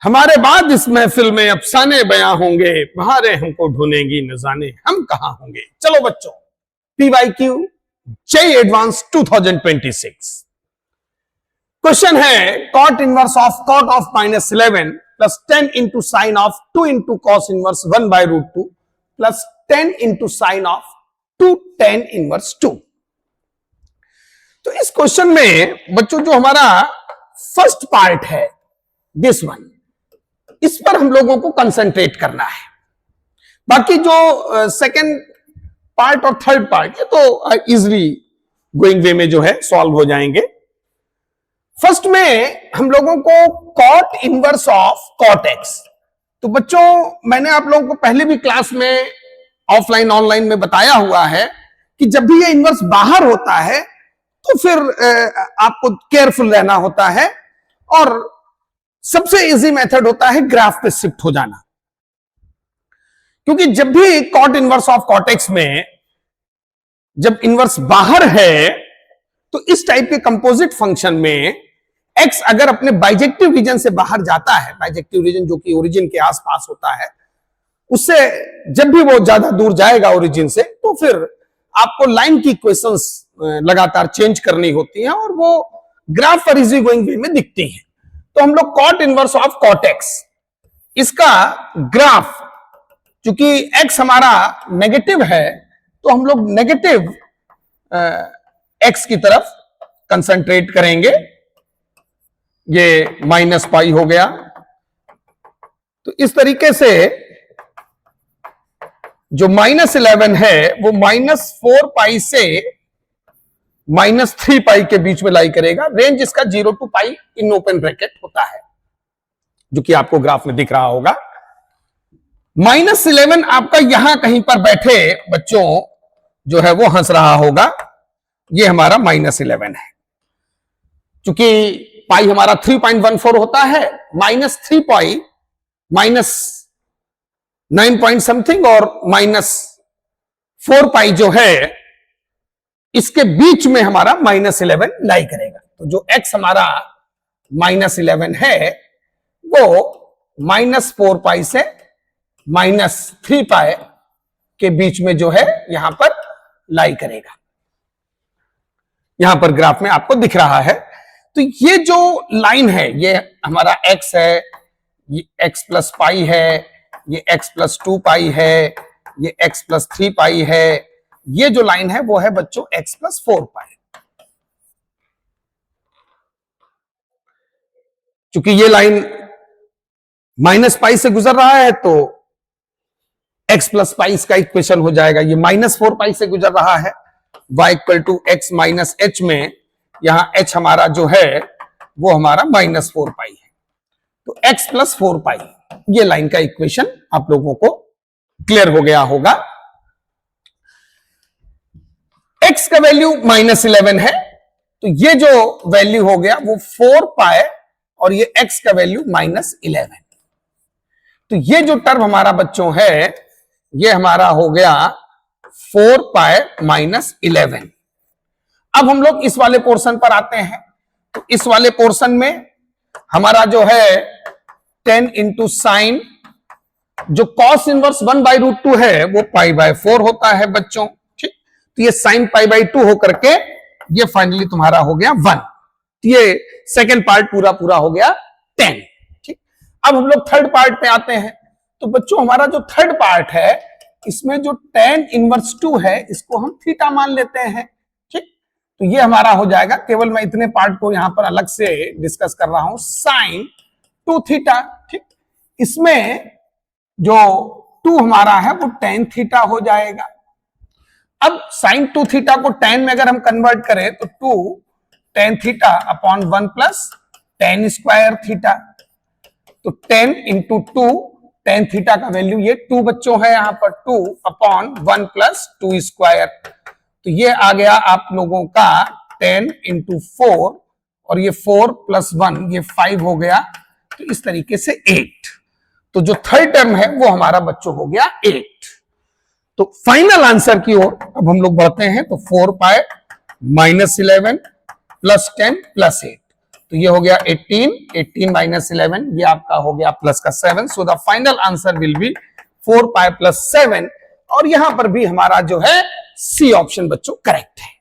हमारे बाद इस महफिल में अफसाने बयां होंगे, बहारें हमको ढूंढेंगी न जाने हम कहां होंगे। चलो बच्चों, PYQ JEE एडवांस 2026 क्वेश्चन है cot inverse of cot of -11 plus 10 into sine of 2 into cos inverse 1/√2 plus 10 into sine of 2 tan inverse 2। तो इस क्वेश्चन में बच्चों जो हमारा फर्स्ट पार्ट है दिस वन, इस पर हम लोगों को कंसंट्रेट करना है। बाकी जो सेकंड पार्ट और थर्ड पार्ट ये तो इजीली गोइंग वे में जो है सॉल्व हो जाएंगे। फर्स्ट में हम लोगों को cot inverse of cot x, तो बच्चों मैंने आप लोगों को पहले भी क्लास में ऑफलाइन ऑनलाइन में बताया हुआ है कि जब भी ये इनवर्स बाहर होता है तो फिर आपको केयरफुल रहना होता है और सबसे इजी मेथड होता है ग्राफ पे शिफ्ट हो जाना, क्योंकि जब भी cot inverse of cot x में जब इनवर्स बाहर है तो इस टाइप के कंपोजिट फंक्शन में x अगर अपने बाइजेक्टिव रीजन से बाहर जाता है, बाइजेक्टिव रीजन जो कि ओरिजिन के आसपास होता है, उससे जब भी वो ज्यादा दूर जाएगा ओरिजिन से तो फिर आपको लाइन की इक्वेशंस लगातार चेंज करनी होती हैं और वो ग्राफ पर इजी गोइंग वे में दिखती हैं। तो हम लोग cot inverse of cot x इसका ग्राफ, चूंकि x हमारा नेगेटिव है तो हम लोग नेगेटिव x की तरफ कंसंट्रेट करेंगे। ये -π हो गया, तो इस तरीके से जो -11 है वो -4π से -3π के बीच में लाई करेगा। रेंज इसका 0 to π इन ओपन ब्रैकेट होता है, जो कि आपको ग्राफ में दिख रहा होगा। -11 आपका यहां कहीं पर बैठे बच्चों जो है वो हंस रहा होगा, ये हमारा -11 है। चूंकि पाई हमारा 3.14 होता है, -3π -9 पॉइंट समथिंग और -4π जो है इसके बीच में हमारा -11 लाई करेगा। तो जो x हमारा -11 है वो -4π से -3π के बीच में जो है यहां पर लाई करेगा। यहां पर ग्राफ में आपको दिख रहा है। तो ये जो लाइन है ये हमारा x है, ये x प्लस पाई है, ये x प्लस 2π है, ये x प्लस 3π है, ये जो लाइन है वो है बच्चों x प्लस 4π। चूंकि ये लाइन -π से गुजर रहा है तो x प्लस पाई इसका इक्वेशन हो जाएगा। ये -4π से गुजर रहा है, y equal to x minus h में यहां h हमारा जो है वो हमारा -4π है। तो x प्लस 4π ये लाइन का इक्वेशन आप लोगों को क्लियर हो गया होगा। x का वैल्यू -11 है तो ये जो वैल्यू हो गया वो 4π और ये x का वैल्यू -11। तो ये जो टर्म हमारा बच्चों है ये हमारा हो गया 4π -11। अब हम लोग इस वाले पोर्शन पर आते हैं। तो इस वाले पोर्शन में हमारा जो है 10 इंटू साइन, जो कॉस इनवर्स 1/√2 है वो π/4 होता है बच्चों, ठीक। तो ये साइन π/2 होकर के ये फाइनली तुम्हारा हो गया 1। तो ये सेकेंड पार्ट पूरा हो गया 10, ठीक। अब हम लोग थर्ड पार्ट पे आते हैं। तो बच्चों हमारा जो थर्ड पार्ट है इसमें जो tan इनवर्स 2 है इसको हम थीटा मान लेते हैं, ठीक। तो ये हमारा हो जाएगा, केवल मैं इतने पार्ट को यहां पर अलग से डिस्कस कर रहा हूं, sin 2 थीटा, ठीक। इसमें जो 2 हमारा है वो tan थीटा हो जाएगा। अब sin 2 थीटा को tan में अगर हम कन्वर्ट करें तो 2 tan theta upon 1 plus tan square theta. तो 10 इंटू 2 tan थीटा का वैल्यू ये 2 बच्चों है, यहां पर 2 अपॉन 1 प्लस 2 स्क्वायर। तो ये आ गया आप लोगों का 10 इंटू 4 और ये 4 प्लस 1 ये 5 हो गया। तो इस तरीके से 8। तो जो थर्ड टर्म है वो हमारा बच्चों हो गया 8। तो फाइनल आंसर की ओर अब हम लोग बढ़ते हैं। तो 4π -11 प्लस 10 प्लस 8, तो ये हो गया 18, 18 माइनस 11, ये आपका हो गया प्लस का 7। So the final answer will be 4 pi plus 7। और यहां पर भी हमारा जो है सी ऑप्शन बच्चों करेक्ट है।